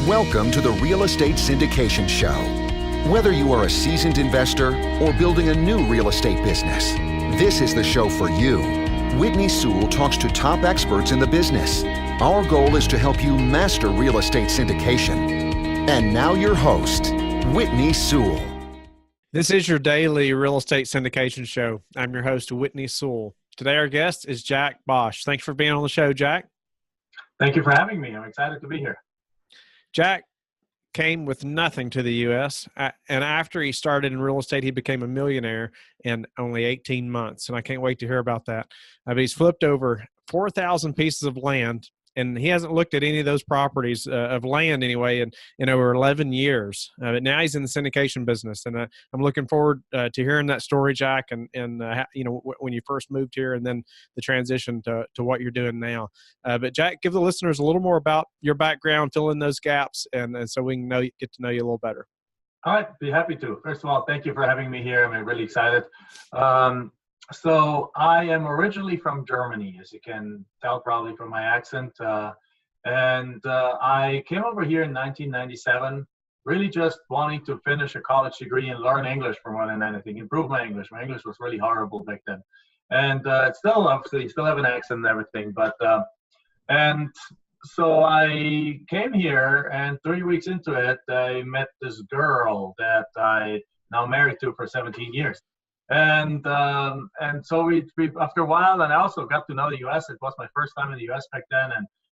Welcome to the Real Estate Syndication Show. Whether you are a seasoned investor or building a new real estate business, this is the show for you. Whitney Sewell talks to top experts in the business. Our goal is to help you master real estate syndication. And now your host, Whitney Sewell. This is your daily real estate syndication show. I'm your host, Whitney Sewell. Today our guest is Jack Bosch. Thanks for being on the show, Jack. Thank you for having me. I'm excited to be here. Jack came with nothing to the U.S., and after he started in real estate, he became a millionaire in only 18 months, and I can't wait to hear about that. But he's flipped over 4,000 pieces of land, and he hasn't looked at any of those properties of land anyway in over 11 years. But now he's in the syndication business, and I'm looking forward to hearing that story, Jack, and when you first moved here, and then the transition to what you're doing now. But Jack, give the listeners a little more about your background, fill in those gaps, and so we can get to know you a little better. All right, be happy to. First of all, thank you for having me here. I'm really excited. So I am originally from Germany, as you can tell probably from my accent. I came over here in 1997, really just wanting to finish a college degree and learn English for more than anything, improve my English. My English was really horrible back then. And it's still, obviously, still have an accent and everything. So I came here, and 3 weeks into it, I met this girl that I now married to for 17 years. And so we after a while, and I also got to know the U.S. It was my first time in the U.S. back then,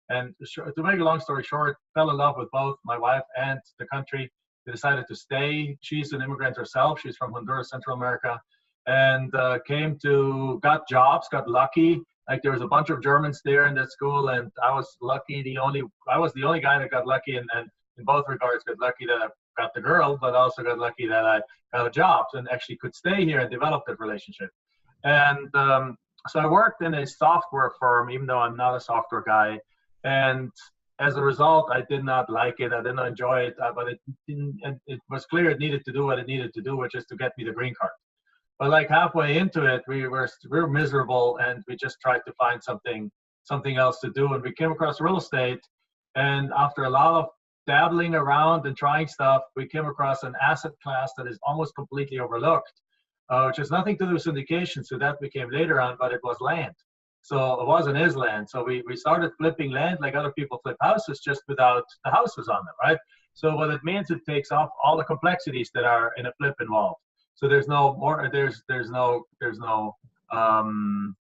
and to make a long story short, fell in love with both my wife and the country. We decided to stay. She's an immigrant herself. She's from Honduras, Central America, and got jobs, got lucky. Like there was a bunch of Germans there in that school, and I was lucky. I was the only guy that got lucky, and in both regards, got lucky that I got the girl, but also got lucky that I got a job and actually could stay here and develop that relationship. And so I worked in a software firm, even though I'm not a software guy. And as a result, I did not like it. I didn't enjoy it, but it was clear it needed to do what it needed to do, which is to get me the green card. But like halfway into it, we were miserable, and we just tried to find something else to do. And we came across real estate, and after a lot of dabbling around and trying stuff, we came across an asset class that is almost completely overlooked, which has nothing to do with syndication. So that became later on, but it was land. So it was and is land. So we started flipping land like other people flip houses, just without the houses on them, right? So what it means, it takes off all the complexities that are in a flip involved. So there's no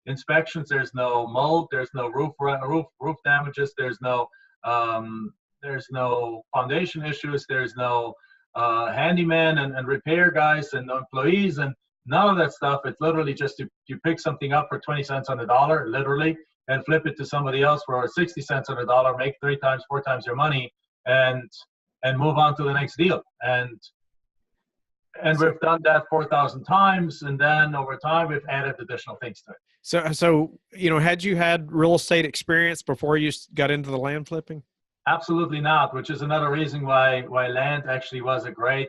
inspections, there's no mold, there's no roof damages, there's no foundation issues, there's no handyman and repair guys and no employees and none of that stuff. It's literally just you pick something up for 20 cents on the dollar, literally, and flip it to somebody else for 60 cents on the dollar, make 3 times, 4 times your money, and move on to the next deal. And we've done that 4,000 times, and then over time we've added additional things to it. So had you had real estate experience before you got into the land flipping? Absolutely not, which is another reason why land actually was a great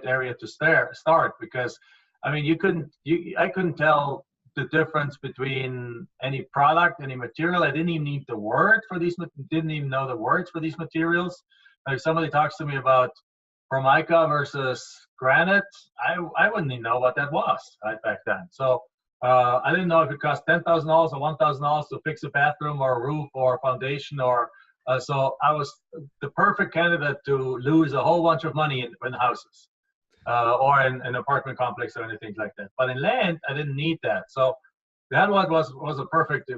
area to start, because I mean I couldn't tell the difference between any product, any material. I didn't even need the word for these, didn't even know the words for these materials. If somebody talks to me about Formica versus granite, I wouldn't even know what that was right back then. So I didn't know if it cost $10,000 or $1,000 to fix a bathroom or a roof or a foundation so I was the perfect candidate to lose a whole bunch of money in houses or in an apartment complex or anything like that. But in land, I didn't need that. So that was a perfect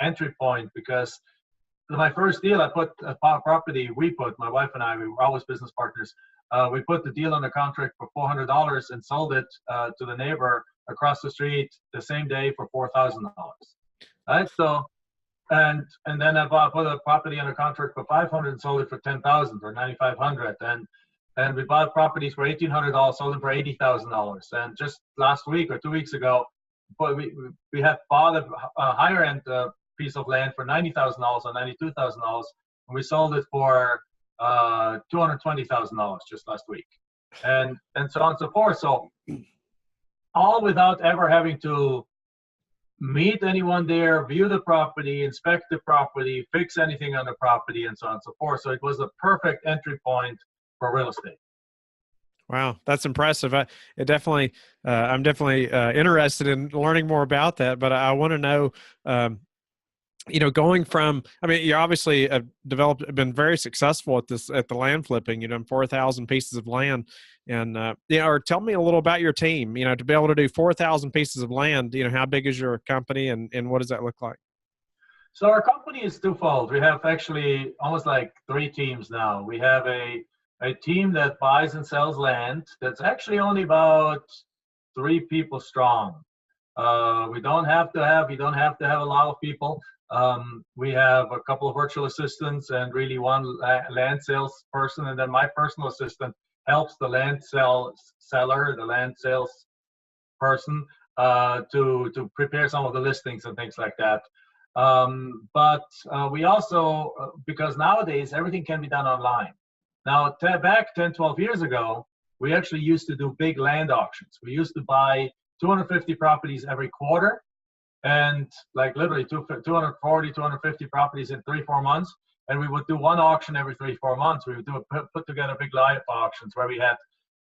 entry point, because my first deal, I put a property, my wife and I, we were always business partners. We put the deal under contract for $400 and sold it to the neighbor across the street the same day for $4,000. Right? So, and then I put a property under contract for $500 and sold it for $10,000 or $9,500. And we bought properties for $1,800, sold them for $80,000. And just last week or 2 weeks ago, we had bought a higher end piece of land for $90,000 or $92,000, and we sold it for $220,000 just last week, and so on and so forth. So all without ever having to meet anyone there, view the property, inspect the property, fix anything on the property, and so on and so forth. So it was the perfect entry point for real estate. Wow, that's impressive. I'm definitely interested in learning more about that. But I want to know, going from, I mean, you obviously have been very successful at the land flipping. You done 4,000 pieces of land, and or tell me a little about your team. To be able to do 4,000 pieces of land. How big is your company, and what does that look like? So our company is twofold. We have actually almost like 3 teams now. We have a team that buys and sells land that's actually only about 3 people strong. You don't have to have a lot of people. We have a couple of virtual assistants and really one land sales person, and then my personal assistant helps the land seller, the land sales person, to prepare some of the listings and things like that. But we also, because nowadays everything can be done online. Now, back 10, 12 years ago, we actually used to do big land auctions. We used to buy 250 properties every quarter, and like literally 240, 250 properties in 3-4 months. And we would do one auction every 3-4 months. We would put together big live auctions where we had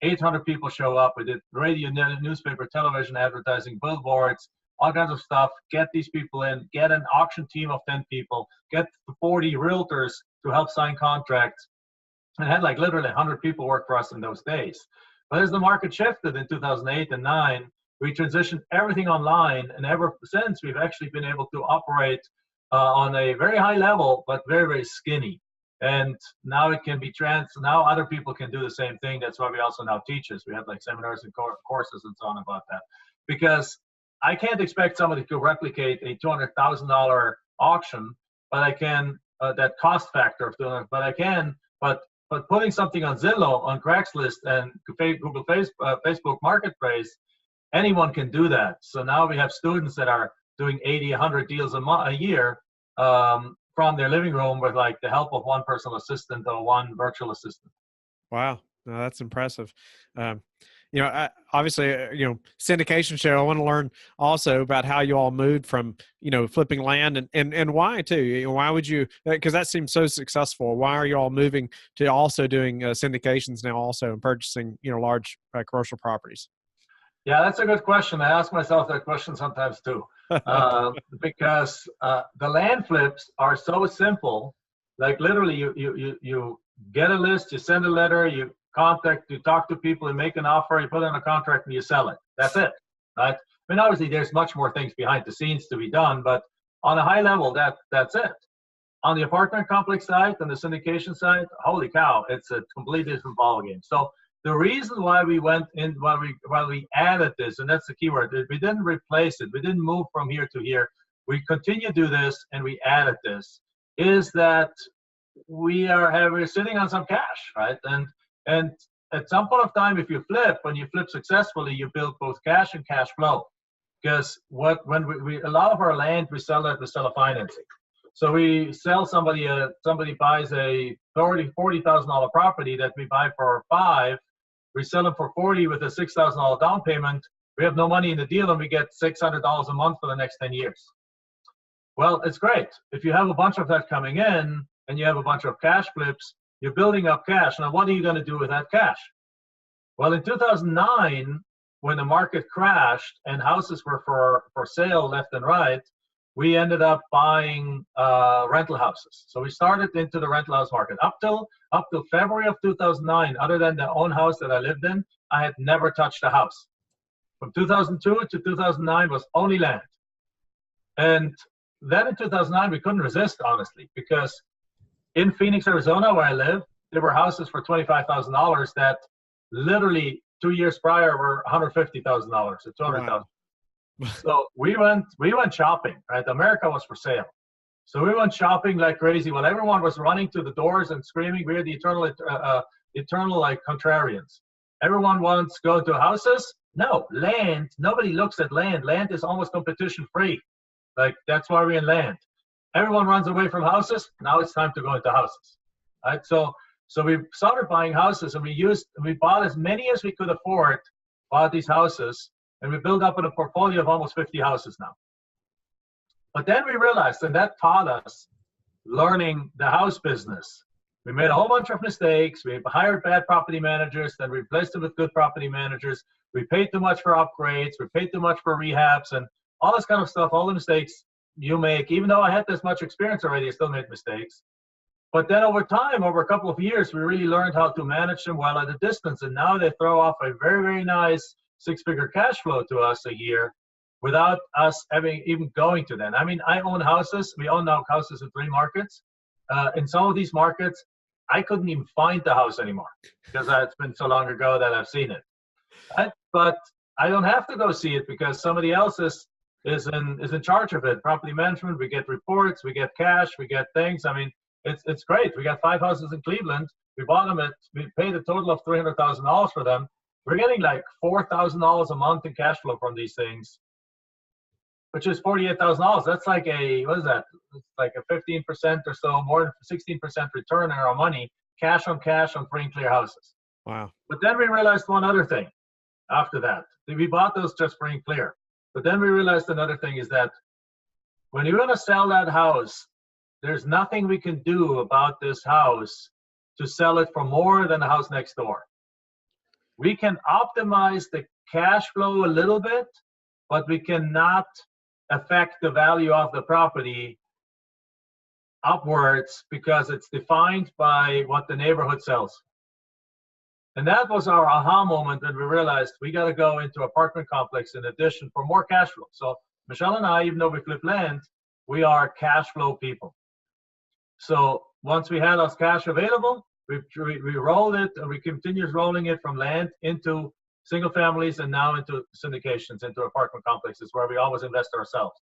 800 people show up. We did radio, newspaper, television, advertising, billboards, all kinds of stuff. Get these people in, get an auction team of 10 people, get 40 realtors to help sign contracts. And had like literally 100 people work for us in those days. But as the market shifted in 2008 and 9, we transitioned everything online, and ever since we've actually been able to operate on a very high level, but very, very skinny. And now it can be now other people can do the same thing. That's why we also now teach this. We have like seminars and courses and so on about that. Because I can't expect somebody to replicate a $200,000 auction, but I can, that cost factor of doing it, but I can, but putting something on Zillow, on Craigslist, and Google Facebook Marketplace, anyone can do that. So now we have students that are doing 80, 100 deals a year from their living room with like the help of one personal assistant or one virtual assistant. Wow, no, that's impressive. Obviously, syndication show. I want to learn also about how you all moved from, flipping land and why too. Why would you? Because that seems so successful. Why are you all moving to also doing syndications now, also, and purchasing large commercial properties? Yeah, that's a good question. I ask myself that question sometimes too, because the land flips are so simple. Like literally, you get a list, you send a letter, you talk to people, and make an offer, you put in a contract, and you sell it. That's it, right? I mean, obviously, there's much more things behind the scenes to be done, but on a high level, that's it. On the apartment complex side, on the syndication side, holy cow, it's a completely different ballgame. So the reason why we went in, why we added this, and that's the key word, we didn't replace it. We didn't move from here to here. We continue to do this, and we added this, is that we're sitting on some cash, right? And at some point of time, if you flip, when you flip successfully, you build both cash and cash flow. Because when we a lot of our land, we sell a financing. So we sell somebody buys a $40,000 property that we buy for $5,000. We sell them for $40,000 with a $6,000 down payment. We have no money in the deal, and we get $600 a month for the next 10 years. Well, it's great. If you have a bunch of that coming in and you have a bunch of cash flips, you're building up cash. Now, what are you going to do with that cash? Well, in 2009, when the market crashed and houses were for sale left and right, we ended up buying rental houses. So we started into the rental house market. Up till February of 2009, other than the own house that I lived in, I had never touched a house. From 2002 to 2009 was only land. And then in 2009, we couldn't resist, honestly, because in Phoenix, Arizona, where I live, there were houses for $25,000 that literally 2 years prior were $150,000 or $200,000. Wow. So we went shopping, right? America was for sale. So we went shopping like crazy. While everyone was running to the doors and screaming, we're the eternal like contrarians. Everyone wants to go to houses. No, land. Nobody looks at land. Land is almost competition free. Like that's why we're in land. Everyone runs away from houses. Now it's time to go into houses, right? So we started buying houses, and we bought as many as we could afford, bought these houses, and we built up in a portfolio of almost 50 houses now. But then we realized, and that taught us learning the house business. We made a whole bunch of mistakes. We hired bad property managers, then we replaced them with good property managers. We paid too much for upgrades. We paid too much for rehabs and all this kind of stuff, all the mistakes you make. Even though I had this much experience already, I still made mistakes. But then over time, over a couple of years, we really learned how to manage them well at a distance. And now they throw off a very, very nice six-figure cash flow to us a year without us having even going to them. I mean, I own houses. We own now houses in 3 markets. In some of these markets, I couldn't even find the house anymore because it's been so long ago that I've seen it. Right? But I don't have to go see it because somebody else is in charge of it. Property management, we get reports, we get cash, we get things. I mean, it's great. We got 5 houses in Cleveland. We bought them we paid a total of $300,000 for them. We're getting like $4,000 a month in cash flow from these things, which is $48,000. That's like what is that? It's like a 15% or so, more than 16% return on our money, cash on free and clear houses. Wow. But then we realized one other thing after that. We bought those just free and clear. But then we realized another thing is that when you're going to sell that house, there's nothing we can do about this house to sell it for more than the house next door. We can optimize the cash flow a little bit, but we cannot affect the value of the property upwards because it's defined by what the neighborhood sells. And that was our aha moment when we realized we got to go into apartment complex in addition for more cash flow. So Michelle and I, even though we flip land, we are cash flow people. So once we had our cash available, we rolled it and we continued rolling it from land into single families and now into syndications, into apartment complexes where we always invest ourselves.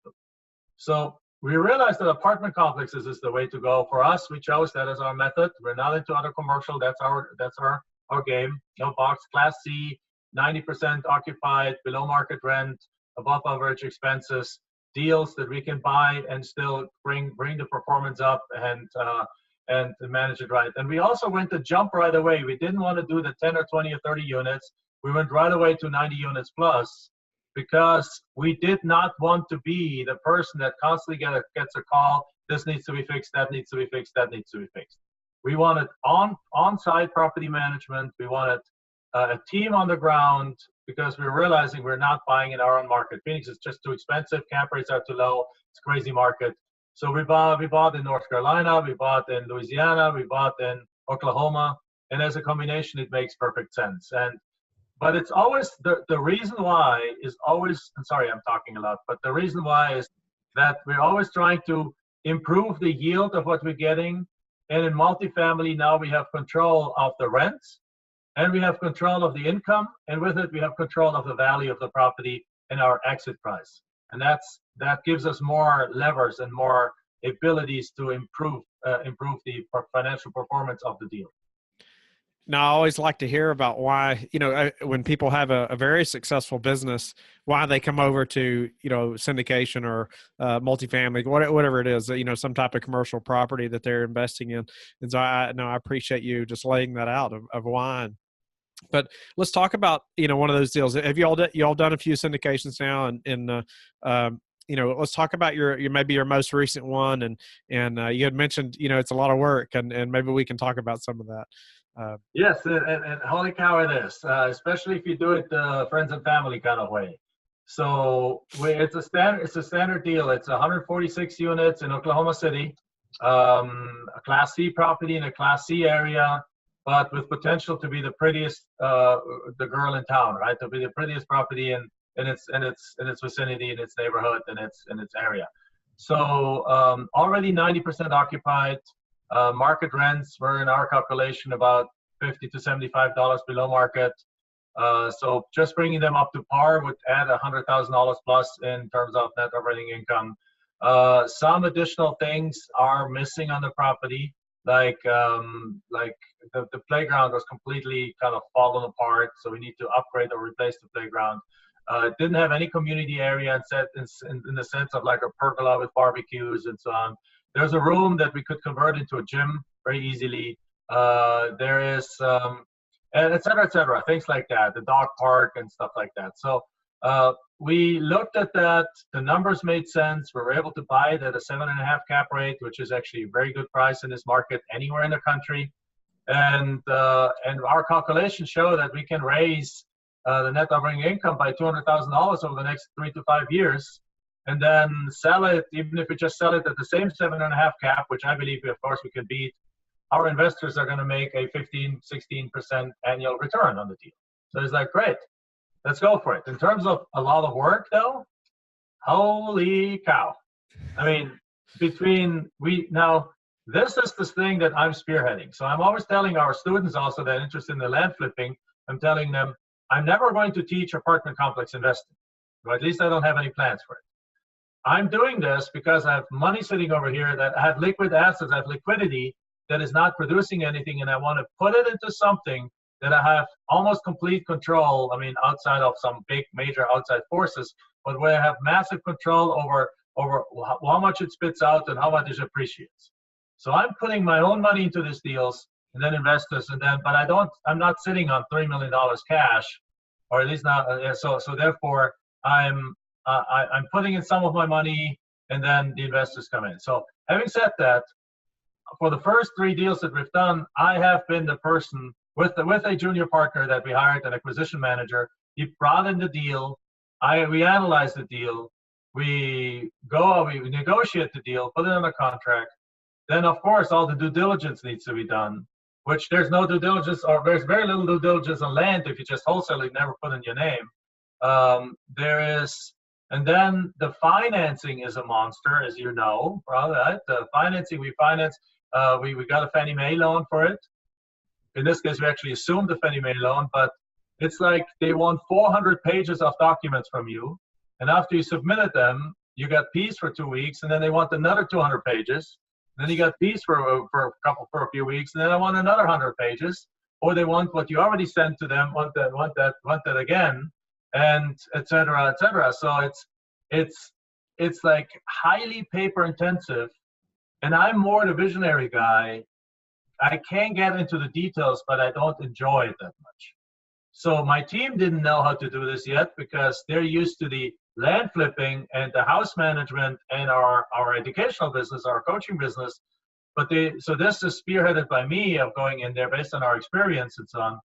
So we realized that apartment complexes is the way to go. For us, we chose that as our method. We're not into other commercial. That's our game. No box, Class C, 90% occupied, below market rent, above average expenses, deals that we can buy and still bring the performance up and manage it right. And we also went to jump right away. We didn't want to do the 10 or 20 or 30 units. We went right away to 90 units plus because we did not want to be the person that constantly gets a call. This needs to be fixed. That needs to be fixed. That needs to be fixed. We wanted on-site property management. We wanted a team on the ground because we're realizing we're not buying in our own market. Phoenix is just too expensive. Cap rates are too low. It's a crazy market. So we bought in North Carolina. We bought in Louisiana. We bought in Oklahoma. And as a combination, it makes perfect sense. But it's always, the reason why is always, I'm sorry, I'm talking a lot, but the reason why is that we're always trying to improve the yield of what we're getting. And in multifamily, now we have control of the rents and we have control of the income. And with it, we have control of the value of the property and our exit price. And that gives us more levers and more abilities to improve the financial performance of the deal. Now, I always like to hear about why, when people have a very successful business, why they come over to, syndication or multifamily, whatever it is, some type of commercial property that they're investing in. And so I appreciate you just laying that out of why. But let's talk about, one of those deals. Have you all done a few syndications now? And let's talk about your maybe your most recent one. And you had mentioned, it's a lot of work and maybe we can talk about some of that. Yes, and holy cow it is, especially if you do it friends and family kind of way. So it's a standard deal. It's 146 units in Oklahoma City, a Class C property in a Class C area, but with potential to be the prettiest, the girl in town, right? To be the prettiest property in its vicinity, in its neighborhood, in its area. So already 90% occupied. Market rents were in our calculation about $50 to $75 below market. So just bringing them up to par would add $100,000 plus in terms of net operating income. Some additional things are missing on the property, like the playground was completely kind of fallen apart. So we need to upgrade or replace the playground. It didn't have any community area in the sense of like a pergola with barbecues and so on. There's a room that we could convert into a gym very easily. There is, and et cetera, things like that, the dog park and stuff like that. So we looked at that. The numbers made sense. We were able to buy it at a 7.5 cap rate, which is actually a very good price in this market anywhere in the country. And our calculations show that we can raise the net operating income by $200,000 over the next 3 to 5 years, and then sell it. Even if we just sell it at the same 7.5 cap, which I believe, of course, we can beat, our investors are going to make a 15-16% annual return on the deal. So it's like, great, let's go for it. In terms of a lot of work, though, holy cow! I mean, this is this thing that I'm spearheading. So I'm always telling our students also that are interested in the land flipping, I'm telling them, I'm never going to teach apartment complex investing, or at least I don't have any plans for it. I'm doing this because I have money sitting over here, that I have liquid assets, I have liquidity that is not producing anything, and I want to put it into something that I have almost complete control, I mean, outside of some big major outside forces, but where I have massive control over how much it spits out and how much it appreciates. So I'm putting my own money into these deals, and then investors, but I'm not sitting on $3 million cash, or at least not. So therefore, I'm putting in some of my money, and then the investors come in. So having said that, for the first 3 deals that we've done, I have been the person with a junior partner that we hired, an acquisition manager. He brought in the deal. We analyze the deal. We negotiate the deal, put it on a contract. Then, of course, all the due diligence needs to be done, which there's no due diligence, or there's very little due diligence on land if you just wholesale it, never put in your name. And then the financing is a monster, as you know, right? The financing, we finance, we got a Fannie Mae loan for it. In this case, we actually assumed the Fannie Mae loan, but it's like they want 400 pages of documents from you. And after you submitted them, you got peace for 2 weeks, and then they want another 200 pages. Then you got peace for a few weeks, and then I want another 100 pages, or they want what you already sent to them, want that again, and et cetera, et cetera. So it's like highly paper intensive, and I'm more the visionary guy. I can get into the details, but I don't enjoy it that much. So my team didn't know how to do this yet because they're used to the land flipping and the house management and our educational business, our coaching business. So this is spearheaded by me of going in there based on our experience and so on.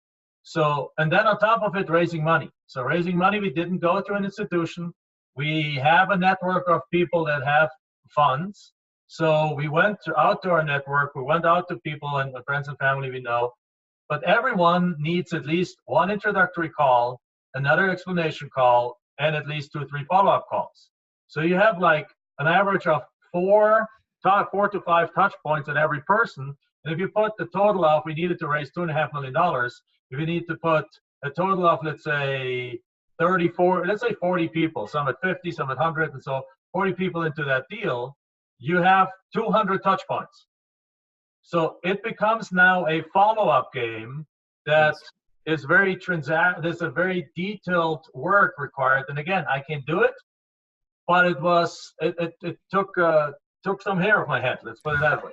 So, and then on top of it, raising money. So raising money, we didn't go to an institution. We have a network of people that have funds. So we went out to our network. We went out to people and friends and family we know. But everyone needs at least one introductory call, another explanation call, and at least 2 or 3 follow-up calls. So you have like an average of 4 to 5 touch points in every person. And if you put the total of, we needed to raise $2.5 million. If you need to put a total of, let's say 40 people, some at 50, some at 100, and so 40 people into that deal, you have 200 touch points. So it becomes now a follow-up game that is very there's a very detailed work required. And again, I can do it, but it took some hair off my head. Let's put it that way.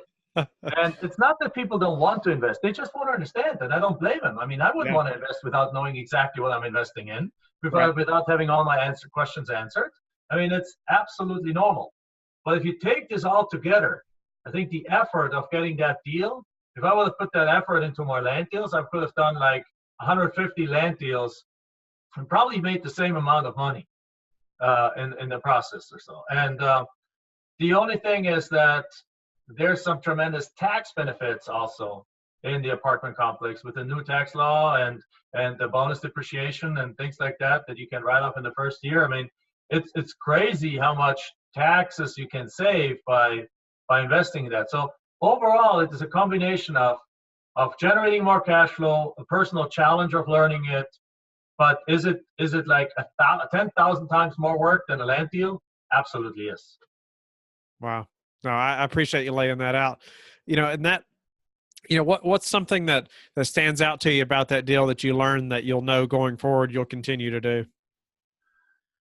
And it's not that people don't want to invest; they just want to understand it. I don't blame them. I mean, I wouldn't want to invest without knowing exactly what I'm investing in, without having all my questions answered. I mean, it's absolutely normal. But if you take this all together, I think the effort of getting that deal, if I would have put that effort into more land deals, I could have done like 150 land deals and probably made the same amount of money in the process or so. And the only thing is that there's some tremendous tax benefits also in the apartment complex with the new tax law and the bonus depreciation and things like that you can write off in the first year. I mean, it's crazy how much taxes you can save by investing in that. So overall, it is a combination of generating more cash flow, a personal challenge of learning it. But is it like 10,000 times more work than a land deal? Absolutely is. Wow. No, I appreciate you laying that out. And that, what's something that stands out to you about that deal that you learned that you'll know going forward you'll continue to do?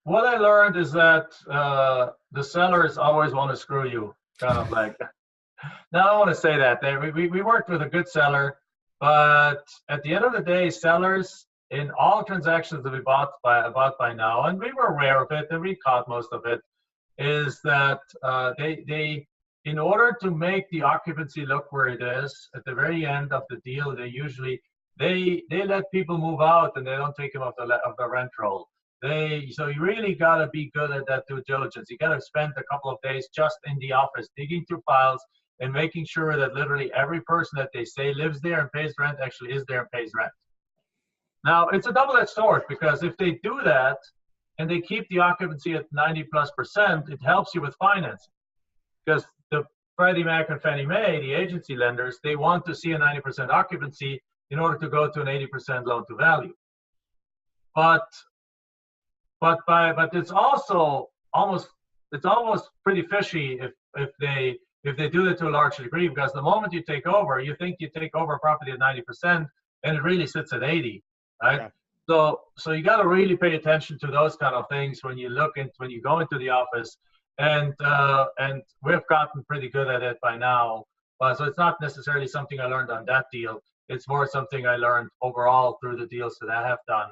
What I learned is that the sellers always want to screw you, kind of like. Now, I don't want to say that. We worked with a good seller, but at the end of the day, sellers in all transactions that we bought by now, and we were aware of it and we caught most of it, is that they in order to make the occupancy look where it is at the very end of the deal, they let people move out and they don't take them off the rent roll. So you really got to be good at that due diligence. You got to spend a couple of days just in the office digging through files and making sure that literally every person that they say lives there and pays rent actually is there and pays rent. Now, it's a double-edged sword, because if they do that and they keep the occupancy at 90+%, it helps you with financing. Because the Freddie Mac and Fannie Mae, the agency lenders, they want to see a 90% occupancy in order to go to an 80% loan to value. But it's also almost pretty fishy if they do that to a large degree, because the moment you take over, you think you take over a property at 90% and it really sits at 80, right? Yeah. So you got to really pay attention to those kind of things when you go into the office, and we've gotten pretty good at it by now. So it's not necessarily something I learned on that deal. It's more something I learned overall through the deals that I have done.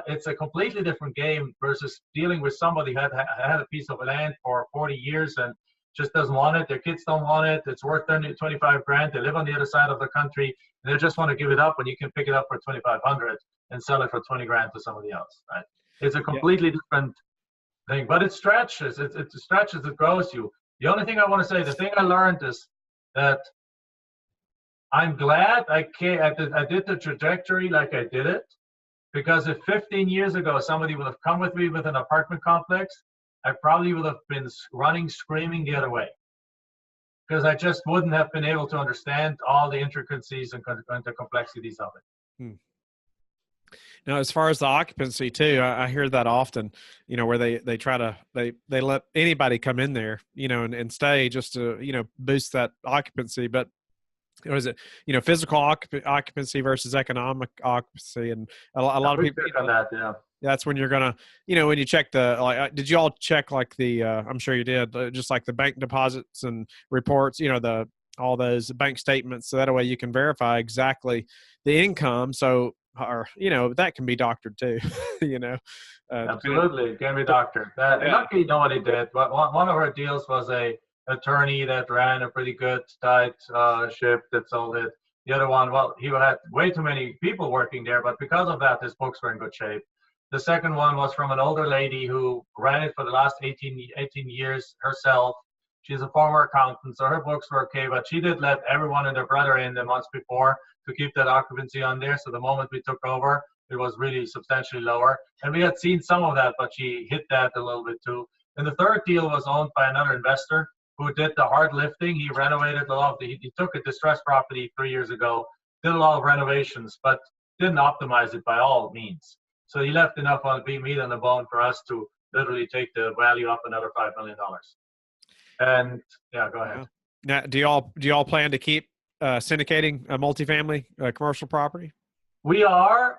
It's a completely different game versus dealing with somebody who had a piece of land for 40 years and just doesn't want it. Their kids don't want it. It's worth 25 grand. They live on the other side of the country, and they just want to give it up when you can pick it up for 2,500 and sell it for 20 grand to somebody else, right? It's a completely different thing, but it stretches. It stretches. It grows you. The only thing I want to say, the thing I learned is that I'm glad I did the trajectory like I did it, because if 15 years ago somebody would have come with me with an apartment complex, I probably would have been running, screaming the other way, because I just wouldn't have been able to understand all the intricacies and the complexities of it. Now, as far as the occupancy too, I hear that often, where they try to, they let anybody come in there, and stay just to, boost that occupancy. But is it, physical occupancy versus economic occupancy? And a lot of people on that, yeah. That's when you're gonna, when you check did you all check I'm sure you did, just like the bank deposits and reports, all those bank statements, so that way you can verify exactly the income. So, that can be doctored too, Absolutely, it can be doctored. Luckily, nobody did. But one of our deals was a attorney that ran a pretty good tight ship that sold it. The other one, he had way too many people working there, but because of that, his books were in good shape. The second one was from an older lady who ran it for the last 18 years herself. She's a former accountant, so her books were okay, but she did let everyone and their brother in the months before to keep that occupancy on there. So the moment we took over, it was really substantially lower. And we had seen some of that, but she hit that a little bit too. And the third deal was owned by another investor who did the hard lifting. He renovated a lot. He took a distressed property 3 years ago, did a lot of renovations, but didn't optimize it by all means. So he left enough meat on the bone for us to literally take the value up another $5 million. And yeah, go ahead. Now, do y'all plan to keep syndicating a multifamily commercial property? We are,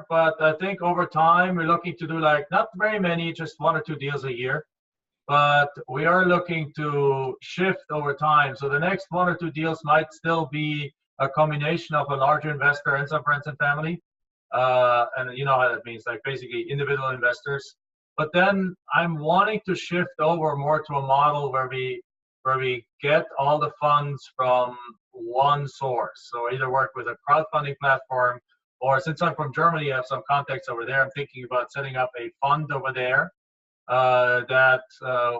but I think over time we're looking to do not very many, just 1 or 2 deals a year. But we are looking to shift over time. So the next 1 or 2 deals might still be a combination of a larger investor and some friends and family. And you know how that means, basically individual investors. But then I'm wanting to shift over more to a model where we get all the funds from one source. So either work with a crowdfunding platform, or since I'm from Germany, I have some contacts over there. I'm thinking about setting up a fund over there that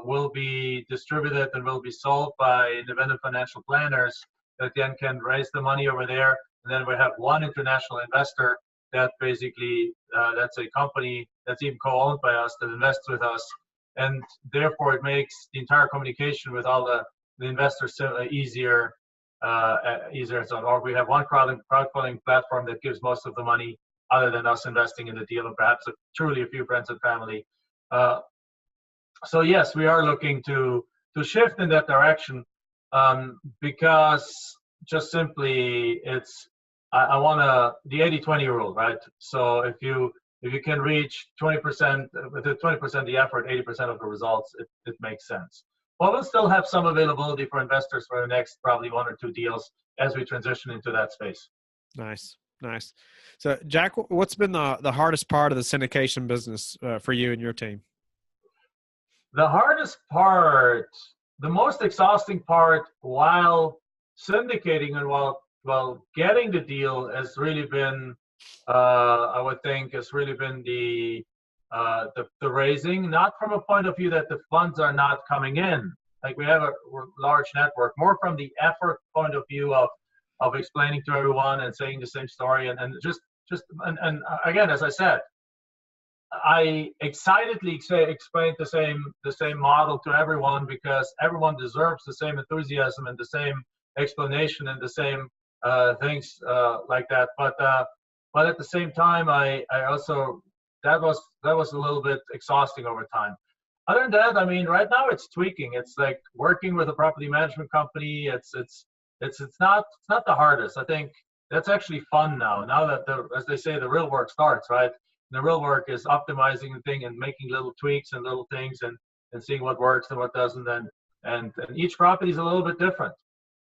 will be distributed and will be sold by independent financial planners that then can raise the money over there. And then we have one international investor that basically, that's a company that's even co-owned by us that invests with us. And therefore it makes the entire communication with all the investors easier. Or we have one crowdfunding platform that gives most of the money other than us investing in the deal, and perhaps truly a few friends and family. So yes, we are looking to shift in that direction, because just simply I want the 80-20 rule, right? So if you can reach 20%, with the 20% of the effort, 80% of the results, it makes sense. Well, we'll still have some availability for investors for the next probably 1 or 2 deals as we transition into that space. Nice. Nice. So Jack, what's been the hardest part of the syndication business for you and your team? The hardest part, the most exhausting part while syndicating and while getting the deal has really been, I would think, has really been the raising, not from a point of view that the funds are not coming in. Like we have a large network, more from the effort point of view of explaining to everyone and saying the same story and and again, as I said, I excitedly explained the same model to everyone because everyone deserves the same enthusiasm and the same explanation and the same things like that. But at the same time, I also that was a little bit exhausting over time. Other than that, I mean, right now it's tweaking. It's like working with a property management company. It's not the hardest. I think that's actually fun now. Now that as they say, the real work starts, right? The real work is optimizing the thing and making little tweaks and little things and seeing what works and what doesn't. And each property is a little bit different.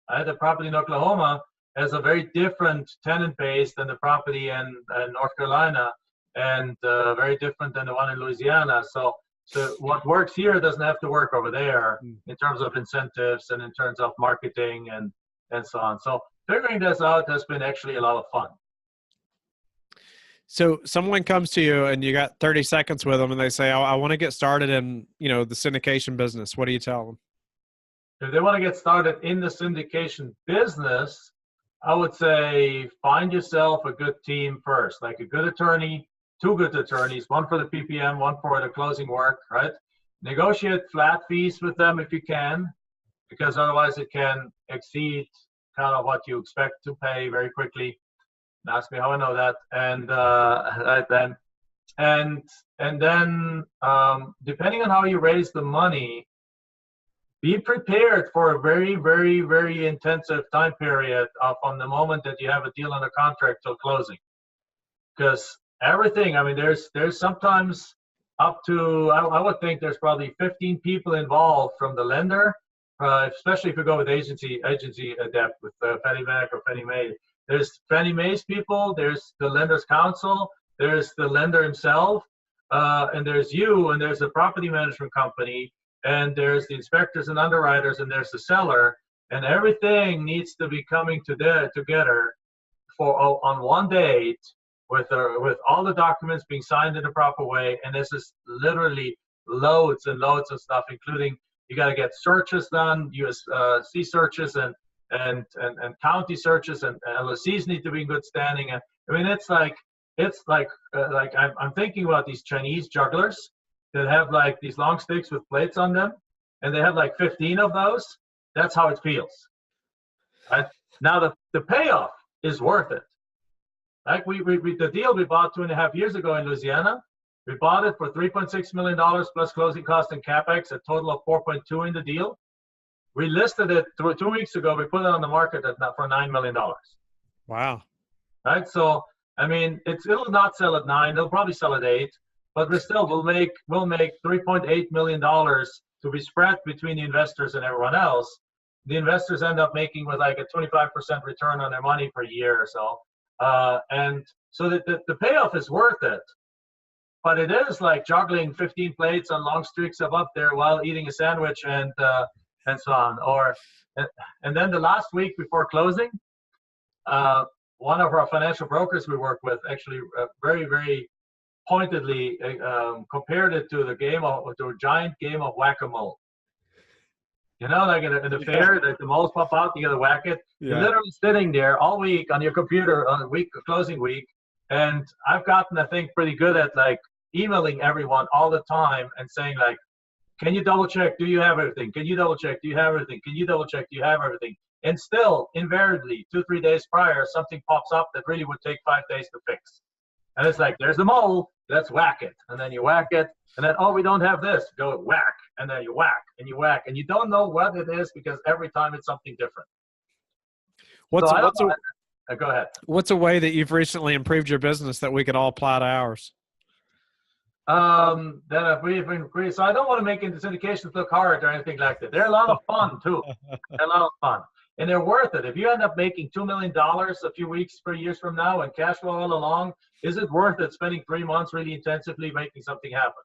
The property in Oklahoma has a very different tenant base than the property in North Carolina, and very different than the one in Louisiana. So what works here doesn't have to work over there in terms of incentives and in terms of marketing and so on. So figuring this out has been actually a lot of fun. So someone comes to you and you got 30 seconds with them and they say, I want to get started in, the syndication business. What do you tell them? If they want to get started in the syndication business, I would say find yourself a good team first, like a good attorney, two good attorneys, one for the PPM, one for the closing work, right? Negotiate flat fees with them if you can, because otherwise it can exceed kind of what you expect to pay very quickly. Ask me how I know that. And then depending on how you raise the money, be prepared for a very, very, very intensive time period from the moment that you have a deal under contract till closing. Because everything, I mean, there's sometimes up to, I would think there's probably 15 people involved from the lender, especially if you go with agency adept with Fannie Mac or Fannie Mae. There's Fannie Mae's people, there's the lender's counsel, there's the lender himself, and there's you, and there's the property management company, and there's the inspectors and underwriters, and there's the seller, and everything needs to be coming together on one date with all the documents being signed in the proper way. And this is literally loads and loads of stuff, including you got to get searches done, USC searches and county searches, and LLCs need to be in good standing. And I mean, it's like I'm thinking about these Chinese jugglers that have like these long sticks with plates on them, and they have like 15 of those. That's how it feels. Right? Now the payoff is worth it. Like the deal we bought 2.5 years ago in Louisiana, we bought it for $3.6 million plus closing costs and capex, a total of 4.2 in the deal. We listed it 2 weeks ago. We put it on the market for $9 million. Wow. Right. So, I mean, it'll not sell at 9. It'll probably sell at 8, but we'll make $3.8 million to be spread between the investors and everyone else. The investors end up making with like a 25% return on their money per year or so. And so the payoff is worth it. But it is like juggling 15 plates on long streaks up there while eating a sandwich and so on. And then the last week before closing, one of our financial brokers we work with actually very, very pointedly compared it to a giant game of whack-a-mole. Like in the fair, like the moles pop out, you gotta whack it. Yeah. You're literally sitting there all week on your computer on closing week. And I've gotten, I think, pretty good at like emailing everyone all the time and saying like, can you double check? Do you have everything? Can you double check? Do you have everything? Can you double check? Do you have everything? And still, invariably, 2-3 days prior, something pops up that really would take 5 days to fix. And it's like, there's the mole, let's whack it. And then you whack it, and then, oh, we don't have this. Go whack, and then you whack, and you whack. And you don't know what it is because every time it's something different. Go ahead. What's a way that you've recently improved your business that we could all apply to ours? So I don't want to make the syndications look hard or anything like that. They're a lot of fun too. They're a lot of fun. and they're worth it. If you end up making $2 million a few weeks per years from now and cash flow all along, is it worth it spending 3 months really intensively making something happen?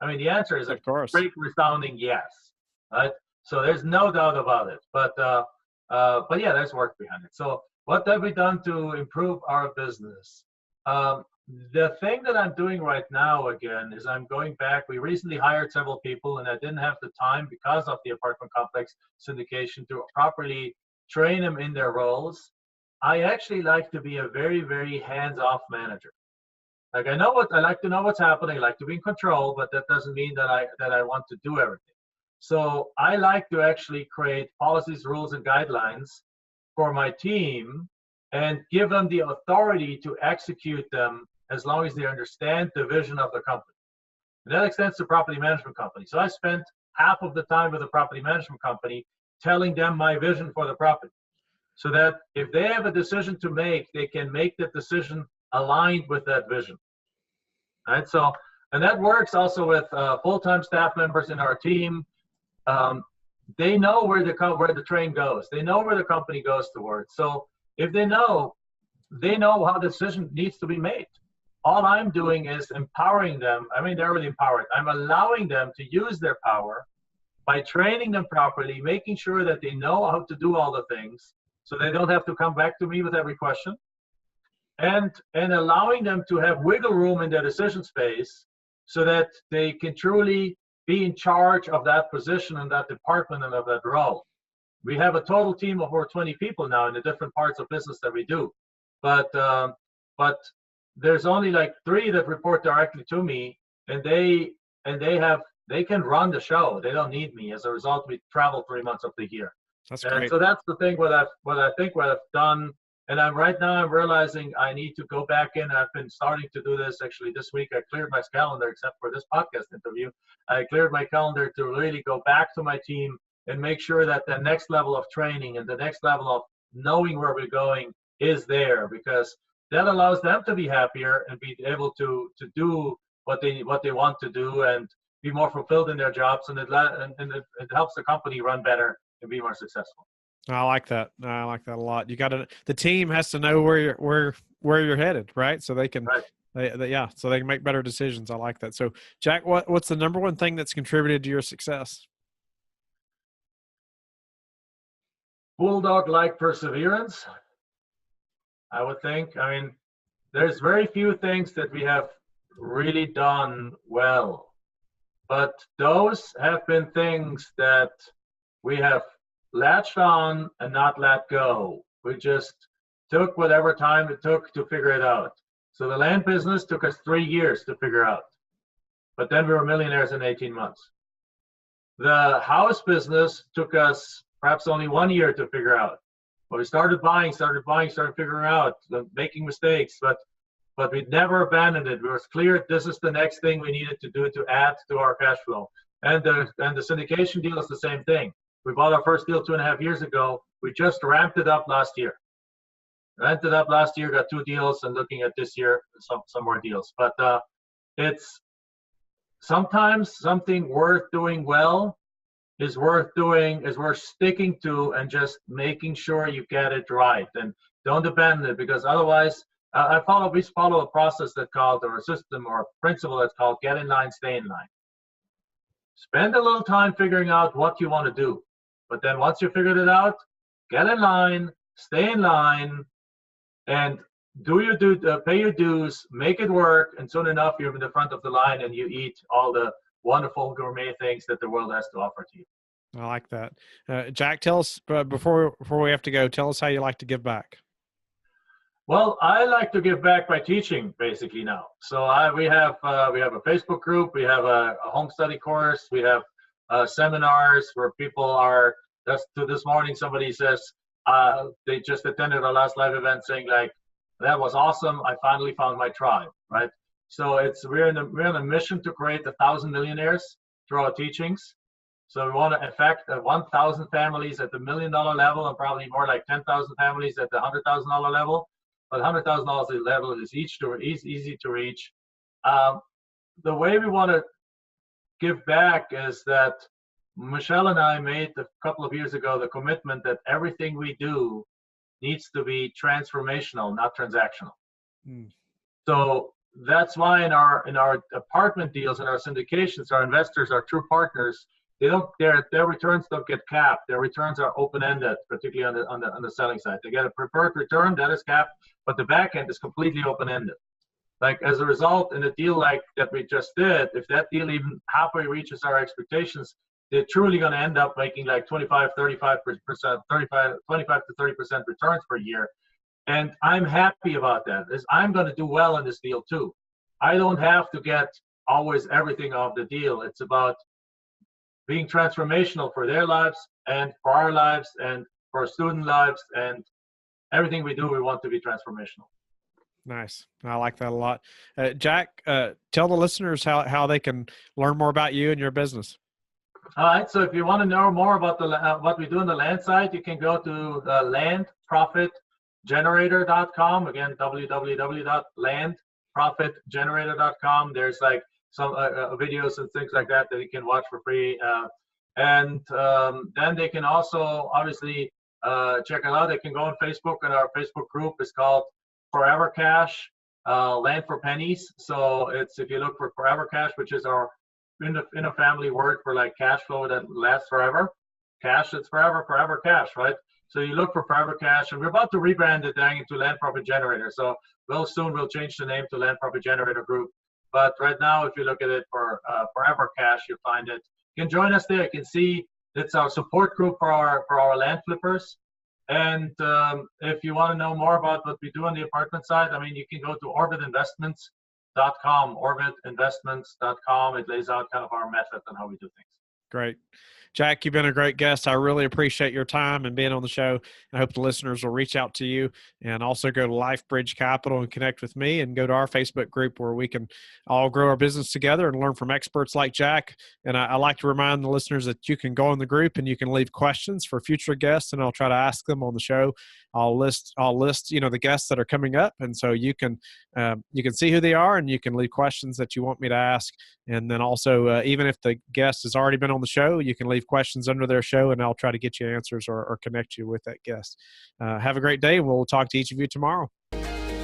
I mean, the answer is a great resounding yes, right? So there's no doubt about it. But yeah, there's work behind it. So what have we done to improve our business? The thing that I'm doing right now, again, is I'm going back. We recently hired several people, and I didn't have the time because of the apartment complex syndication to properly train them in their roles. I actually like to be a very, very hands-off manager. Like I like to know what's happening. I like to be in control, but that doesn't mean that I want to do everything. So I like to actually create policies, rules, and guidelines for my team and give them the authority to execute them as long as they understand the vision of the company. And that extends to property management company. So I spent half of the time with a property management company telling them my vision for the property, so that if they have a decision to make, they can make the decision aligned with that vision. Right? So, and that works also with full-time staff members in our team. They know where the train goes. They know where the company goes towards. So if they know how the decision needs to be made. All I'm doing is empowering them. I mean, they're already empowered. I'm allowing them to use their power by training them properly, making sure that they know how to do all the things so they don't have to come back to me with every question, and allowing them to have wiggle room in their decision space so that they can truly be in charge of that position and that department and of that role. We have a total team of over 20 people now in the different parts of business that we do. But there's only like 3 that report directly to me, and they can run the show. They don't need me. As a result, we travel 3 months of the year. That's great. So that's the thing. What I've done, and I'm realizing I need to go back in. I've been starting to do this actually this week. I cleared my calendar, except for this podcast interview. I cleared my calendar to really go back to my team and make sure that the next level of training and the next level of knowing where we're going is there, because that allows them to be happier and be able to do what they want to do and be more fulfilled in their jobs, and it helps the company run better and be more successful. I like that. I like that a lot. The team has to know where you're headed, right? So they can, right. So they can make better decisions. I like that. So Jack, what's the number one thing that's contributed to your success? Bulldog-like perseverance, I would think. I mean, there's very few things that we have really done well, but those have been things that we have latched on and not let go. We just took whatever time it took to figure it out. So the land business took us 3 years to figure out, but then we were millionaires in 18 months. The house business took us perhaps only 1 year to figure out. But we started figuring out, making mistakes, but we never abandoned it. We were clear this is the next thing we needed to do to add to our cash flow. And the syndication deal is the same thing. We bought our first deal 2.5 years ago. We just ramped it up last year. Got 2 deals, and looking at this year, some more deals. But it's sometimes something worth doing well is worth sticking to and just making sure you get it right and don't abandon it, because otherwise we follow a process that's called, or a system or a principle that's called get in line, stay in line. Spend a little time figuring out what you want to do, but then once you figured it out, get in line, stay in line, and pay your dues, make it work, and soon enough you're in the front of the line and you eat all the wonderful gourmet things that the world has to offer to you. I like that. Jack, tell us, before we have to go, tell us how you like to give back. Well, I like to give back by teaching, basically, now. So we have a Facebook group, we have a home study course, we have seminars where people are. This morning, somebody says they just attended our last live event, saying like, "That was awesome! I finally found my tribe." Right. So we're on a mission to create 1,000 millionaires through our teachings. So we want to affect 1,000 families at the $1 million level, and probably more like 10,000 families at the $100,000 level. But $100,000 level is easy to reach. The way we want to give back is that Michelle and I made a couple of years ago the commitment that everything we do needs to be transformational, not transactional. So that's why in our apartment deals, in our syndications, our investors, our true partners, their returns don't get capped. Their returns are open-ended, particularly on the selling side. They get a preferred return that is capped, but the back end is completely open-ended. Like as a result, in a deal like that we just did, if that deal even halfway reaches our expectations, they're truly going to end up making like 25 to 30% returns per year. And I'm happy about that. I'm going to do well in this deal too. I don't have to get always everything off the deal. It's about being transformational for their lives and for our lives and for our student lives, and everything we do, we want to be transformational. Nice. I like that a lot. Jack, tell the listeners how they can learn more about you and your business. All right. So if you want to know more about what we do on the land side, you can go to landprofitgenerator.com. Again, www.landprofitgenerator.com. There's like some videos and things like that you can watch for free. And then they can also obviously check it out. They can go on Facebook, and our Facebook group is called Forever Cash, Land for Pennies. So it's, if you look for Forever Cash, which is our in a family word for like cash flow that lasts forever. Cash, it's forever cash, right? So you look for Forever Cash, and we're about to rebrand it into Land Profit Generator. So we'll change the name to Land Profit Generator Group. But right now, if you look at it for Forever Cash, you'll find it. You can join us there. You can see it's our support group for our land flippers. And if you want to know more about what we do on the apartment side, I mean, you can go to orbitinvestments.com, orbitinvestments.com. It lays out kind of our method and how we do things. Great. Jack, you've been a great guest. I really appreciate your time and being on the show. I hope the listeners will reach out to you, and also go to Life Bridge Capital and connect with me, and go to our Facebook group where we can all grow our business together and learn from experts like Jack. And I like to remind the listeners that you can go in the group and you can leave questions for future guests, and I'll try to ask them on the show. I'll list, the guests that are coming up. And so you can see who they are, and you can leave questions that you want me to ask. And then also, even if the guest has already been on the show, you can leave questions under their show, and I'll try to get you answers or connect you with that guest. Have a great day, and we'll talk to each of you tomorrow.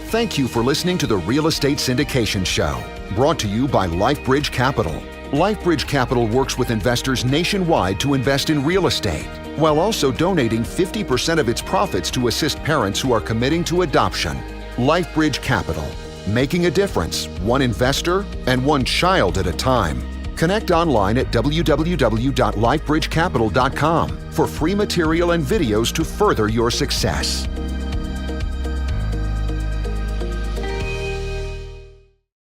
Thank you for listening to the Real Estate Syndication Show, brought to you by Life Bridge Capital. Life Bridge Capital works with investors nationwide to invest in real estate, while also donating 50% of its profits to assist parents who are committing to adoption. Life Bridge Capital, making a difference, one investor and one child at a time. Connect online at www.lifebridgecapital.com for free material and videos to further your success.